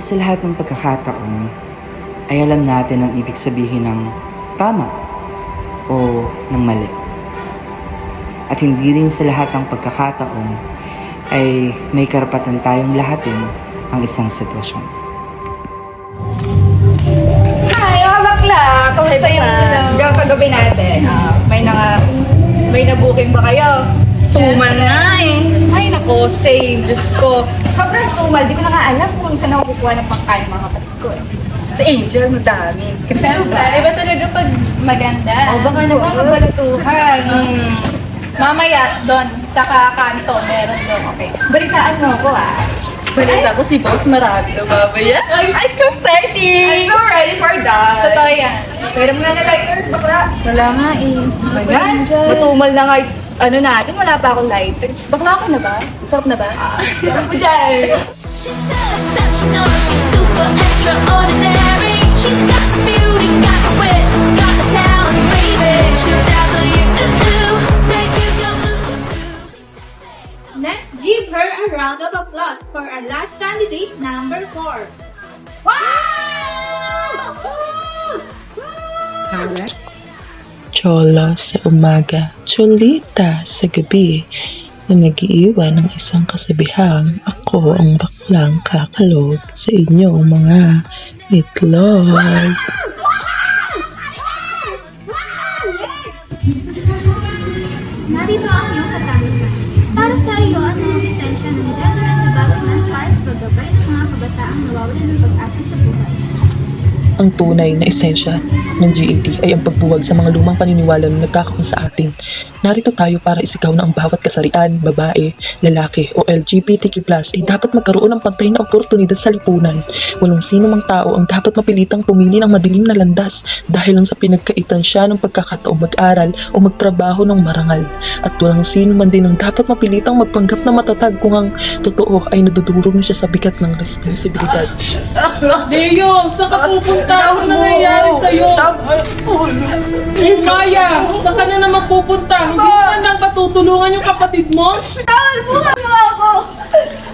sa lahat ng pagkakataon ay alam natin ang ibig sabihin ng tama o ng mali. At hindi rin sa lahat ng pagkakataon ay may karapatan tayong lahatin ang isang sitwasyon. Hi, mga bakla! Kamusta yung kagabi natin? May na-booking ba kayo? Tumal nga eh. Ay nako, same. Diyos ko. Sobrang tumal. Di ko na nga alam kung saan ako kukuha ng pangkain mga kapatid ko eh. Sa Angel, madami. Siyempre, iba talaga pag maganda. O baka naman kabalatuhan. Mamaya, doon, sa kakanto, meron doon. Okay. Balitaan mo ako ah. Balita ko si Boss marami na babaya. Ay, so exciting! I'm so ready for that. Totoo yan. Pero mga na lighter, bakla. Wala nga eh. Ayan, matumal na nga ano natin, wala pa akong lighter. Bakla ka na ba? Sarap na ba? Sarap po dyan. She's so exceptional, she's super extraordinary. She's got the beauty, got the wit, got the talent, baby. She'll dazzle you, make you go Let's give her a round of applause for our last candidate, number 4. Wow! Chola sa umaga, cholita sa gabi, na nag-iiwan ng isang kasabihang ako ang baklang kakalog sa inyong mga itlog. Narito ang iyong katanungan. Para sa iyo, ano ang esensya ng gender and development para sa paggabay ng mga kabataang nawawalan ng pag-asa sa buhay? Ang tunay na esensya ng GAT ay ang pagbuwag sa mga lumang paniniwala na nagkakaroon sa atin. Narito tayo para isigaw na ang bawat kasarian, babae, lalaki o LGBTQ+ ay dapat magkaroon ng pantay na oportunidad sa lipunan. Walang sino mang tao ang dapat mapilitang pumili ng madilim na landas dahil lang sa pinagkaitan siya ng pagkakataong mag-aral o magtrabaho ng marangal. At walang sino man din ang dapat mapilitang magpanggap na matatag kung ang totoo ay nadudurog na siya sa bigat ng responsibilidad. Leo, saan ka pupunta? Ano nangyayari sa'yo? Maya, saan ka na naman pupunta? Hindi naman lang patutulungan yung kapatid mo? Bukan mo ako!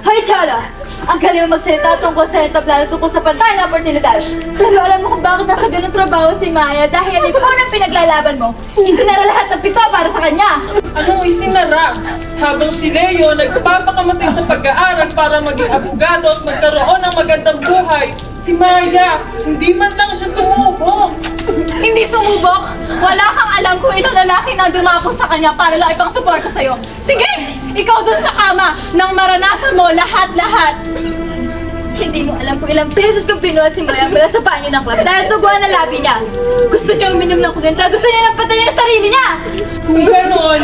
Hoy, Chola! Ang galing mo magsalita tungkol sa entablado tungkol sa pantay na oportunidad. Pero alam mo kung bakit nasa ganun trabaho si Maya dahil ikaw ang pinaglalaban mo. Isinara lahat ng pito para sa kanya. Anong isinara? Habang si Leo nagpapakamatay sa pag-aaral para maging abogado at magkaroon ng magandang buhay, si Maya, hindi man lang siya tumubok. Hindi sumubok. Wala kang alam kung ilang lalaki na dumako sa kanya para lang ipang suporta sa'yo. Sige! Ikaw dun sa kama nang maranasan mo lahat-lahat. Hindi mo alam kung ilang beses kong pinuhat si Maya mula sa banyo ng club dahil tuguan ang labi niya. Gusto niya uminom ng kudenta. Gusto niya nang patayin ang sarili niya. Kung ganon,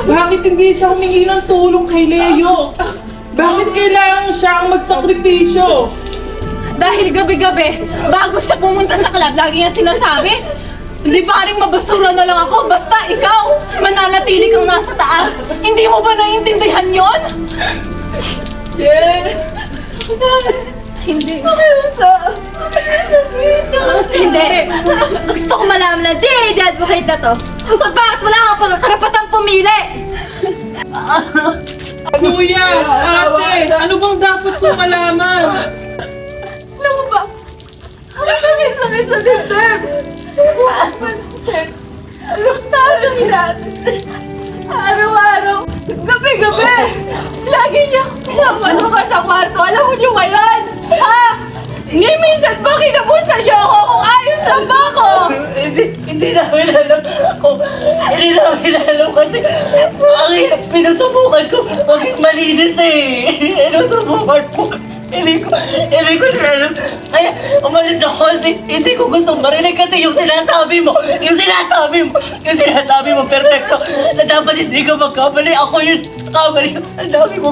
bakit hindi siya humingi ng tulong kay Leo? Bakit kailangan siyang magsakripisyo? Dahil gabi-gabi, bago siya pumunta sa club, lagi niya sinasabi, hindi pa rin mabasura na lang ako, basta ikaw, mananatili kang nasa taas. Hindi mo ba naiintindihan yon? Yeah. Hindi. Pakiusap. Hindi. Gusto ko malaman na GAD advocate na to. At bakit wala kang karapatang pumili? Kuya, ate, ano bang dapat kong malaman? Alam mo ba? Bakit sakit sa dibdib? Sabi natin. Araw-araw, gabi-gabi, lagi niya pinapasok sa kwarto. Alam mo niyo ba yan? Ha? Ngayon minsan ba kinabusta niyo ako kung ayos lang ba ako? Hindi namin alam kung hindi namin alam kasi ang hirap pinusubukan ko maging malinis eh. Pinusubukan ko. Hindi ko na alam. Kaya umalis ako kasi hindi ko gustong marinig kasi yung sinasabi mo, perfecto. Na dapat hindi ko magkamali. Ako yun, kamali. Ang dami ko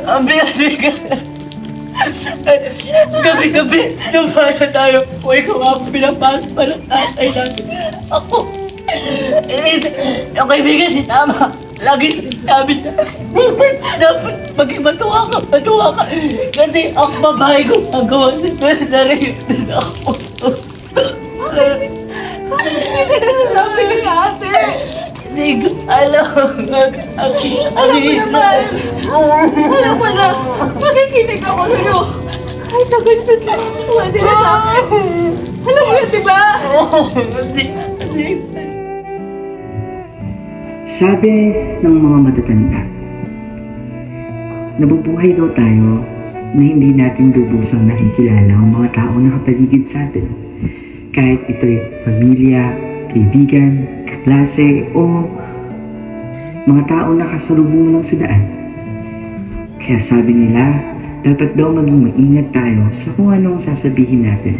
ang bigat. Gabi-gabi, nung bata tayo, uy ko nga ako pinapasok pa ng tatay natin. Ako, yung kaibigan ni Tama, lagi sabi niya, dapat maging matuwa ka. Kasi ang babae ko, magawa si Ferdinand ako. Hindi ka nasasabi ni ate. Hindi ko alam. Alam mo naman, Alam mo na, makikinig ako sa'yo. Kahit sa ganito lang, pwede na sa akin. Alam mo yun, di ba? Sabi ng mga matatanda, nabubuhay daw tayo na hindi natin lubusang nakikilala ang mga taong nakapaligid sa atin. Kahit ito'y pamilya, kaibigan, kaklase, o mga taong nakasalubong mo lang sa daan. Kaya sabi nila, dapat daw maging maingat tayo sa kung ano ang sasabihin natin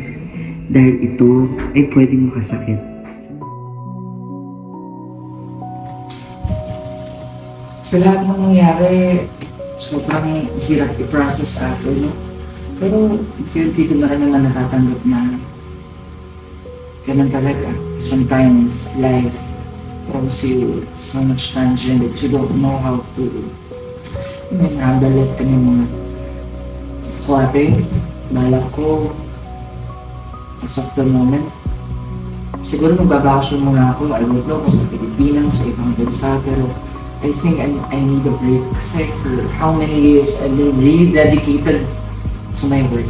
dahil ito ay pwedeng makasakit. Sa lahat ng nangyari, sobrang hirap i-process ako, no? Pero unti-unti ko na rin naman natatanggap na ganun talaga. Sometimes life throws you so much tangent that you don't know how to handle it anymore. Ako ate, balak ko as of the moment, siguro magbabakasyon muna ako. I don't know kung sa Pilipinas, sa ibang bansa, pero I think I need a break kasi for how many years I've been really dedicated to my work.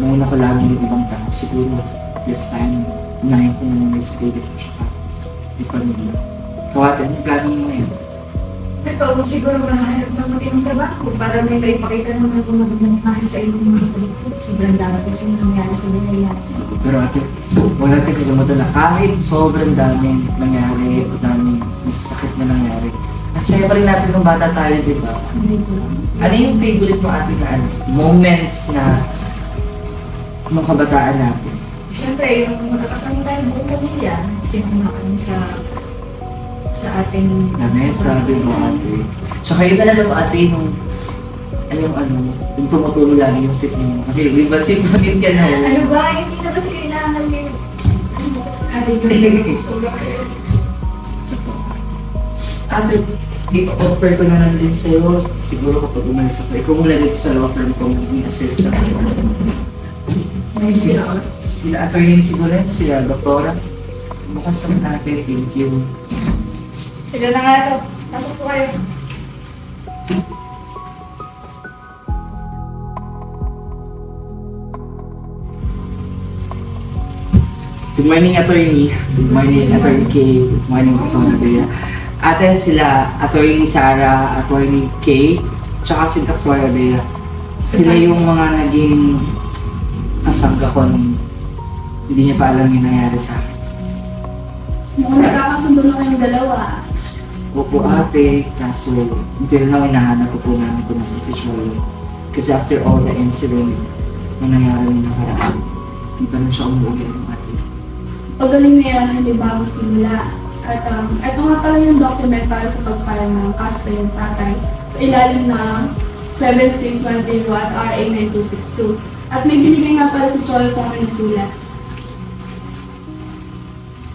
Nauna ko lagi yung ibang tao. Siguro this time, unahin ko naman may sarili ko siya. May pamilya. Kawate, anong plano mo ngayon? Ito, siguro makahanap ng matinong trabaho para may maipakita naman kung magandang imahe sa iyo ng mga pelikula. Sobrang dami kasi nangyari sa buhay natin. Pero ate, huwag natin kalimutan na kahit sobrang daming nangyari o daming masakit na nangyari. At saya pa rin natin nung bata tayo, di ba? Ano yung favorite mo ate na moments na nung kabataan natin? Siyempre, yung magkakasama tayo buong pamilya, sinama kami sa ating Lamesa, di ba ate? Tsaka yun na mo ate yung yung tumutulong lagi yung sit niyo. Kasi di ba sit mo din ka na? Ano ba? Hindi na kasi kailangan yung ating yung sobrang kayo. Ate, i-offer ko na lang din sa'yo. Siguro kapag umalis ako, ikaw muna dito sa law firm ko, maging assistant. Sila attorney siguro, sila doktora. Bukas naman natin, thank you. Sila na nga to. Pasok po kayo. Good morning, attorney. Good morning, attorney Kay. Good morning, Dr. Bea. Ate, sila, attorney Sarah, attorney Kay, tsaka si Dr. Bea. Sila yung mga naging kasangga ko nung hindi niya pa alam yung nangyari sa akin. Mukhang nagkakasundo na kayong dalawa. Opo ate, kaso until now hinahanap ko po namin kung nasa si Shirley. Kasi after all the incident na nangyari nung nakaraan, hindi pa rin siya umuwi ng ate. Pagaling na yan, hindi ba ang simula? At ito nga pala yung document para sa pagpara ng kaso sa iyong tatay sa ilalim ng 7610 at RA 9262. At may binigay nga pala si Cholo sa akin ng sulat.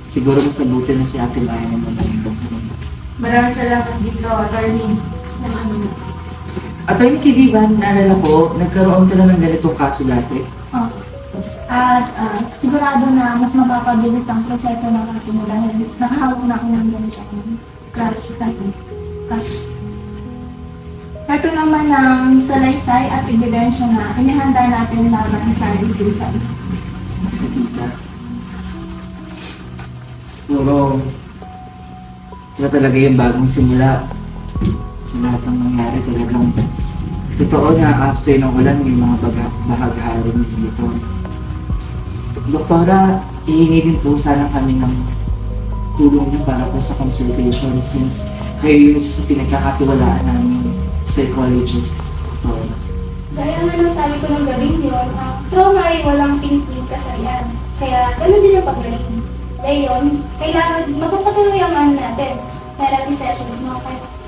Siguro mas mabuti na si Ate Maya naman ang kasama. Maraming salamat dito, attorney. Attorney Kay, di ba naalala ko, nagkaroon ka na ng ganitong kaso dati? Oh. At sigurado na mas mapapabilis ang proseso ng kasimula. Nakahawak na ako ng ganitong kaso. Ito naman ang salaysay at ebidensya na inihanda natin laban kay Susan. Sa tita. Siguro, ito talaga yung bagong simula. Sa lahat ng nangyari talagang totoo na after ng ulan may mga bahagharin dito. Doktora, ihingi din po sana kami ng tulong niyo para po sa consultation since kayo yung sa pinagkakatiwalaan namin psychologist. Doktora. Gaya nga nang sabi ko ng gabing yun, trauma ay walang pinipilit kasalanan. Kaya gano'n din ang pagaling. Ngayon, kailangan magpapatuloy ang ano natin, therapy session mo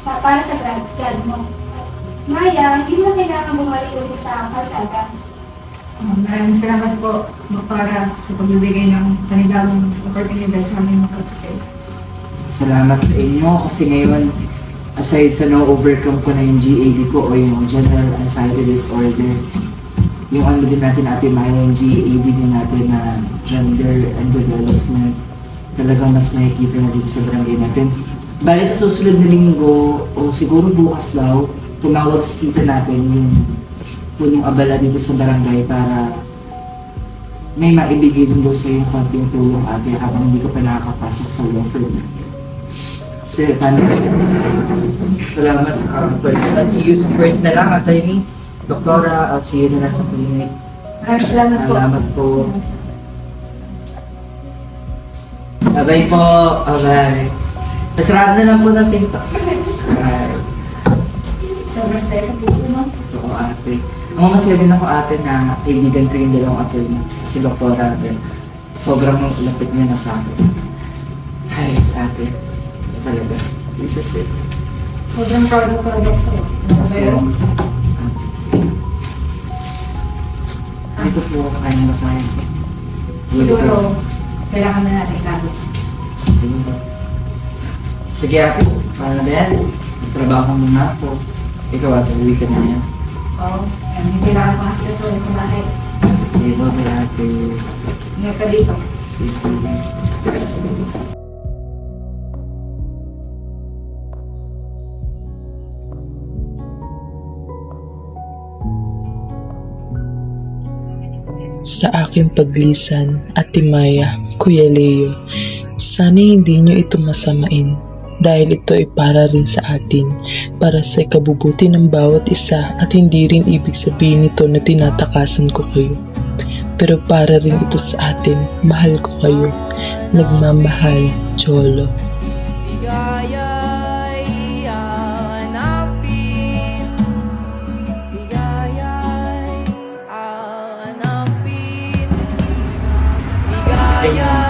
para sa grad mo. Maya, hindi mo kailangan bumalik ulit sa kalsada. Maraming salamat po, Doktora, sa pagbibigay ng panibagong oportunidad sa aming mga kapatid. Salamat sa inyo kasi ngayon, aside sa na-overcome ko na yung GAD ko o yung General Anxiety Disorder, yung ano din natin Ate Maya, yung GAD din natin na Gender and Development, talagang mas nakikita na din sa barangay natin. Bali sa susunod na linggo o siguro bukas daw, tumawag si tita natin yung punong abala dito sa barangay para may maibigay din daw sa yung konting tulong ate habang hindi ka pa nakakapasok sa law firm natin. So, paano ba yun? Salamat, attorney. See you sa first na lang, attorney. Doktora, see you na lang sa clinic. Salamat po. Salamat po. Bye po. Bye. Pasarado na lang po ng pinto. Bye. Sobrang saya sa puso mo. Totoo ate. Ang masaya din ako ate na kaibigan ko yung dalawang attorney. Si Doktora. Sobrang lapit niya na sa akin. Ayos ate. Talaga. Isa safe. Sobrang proud ako talaga sa'yo. So, ito po kaya ng basahin ko. Siguro, kailangan na natin itago. Sige ate, paano ba yan? Trabaho muna ako. Ikaw ate, uwi ka na yan. Oo. Hindi lang ako kasi kasunod sa bahay. Sige, bye ate. Ingat ka dito. Sige. Sa aking paglisan, Ate Maya, Kuya Leo, sana hindi nyo ito masamain dahil ito ay para rin sa atin, para sa ikabubuti ng bawat isa at hindi rin ibig sabihin nito na tinatakasan ko kayo. Pero para rin ito sa atin, mahal ko kayo, nagmamahal, Cholo. Ligaya'y hanapin, ligaya'y hanapin, ligaya'y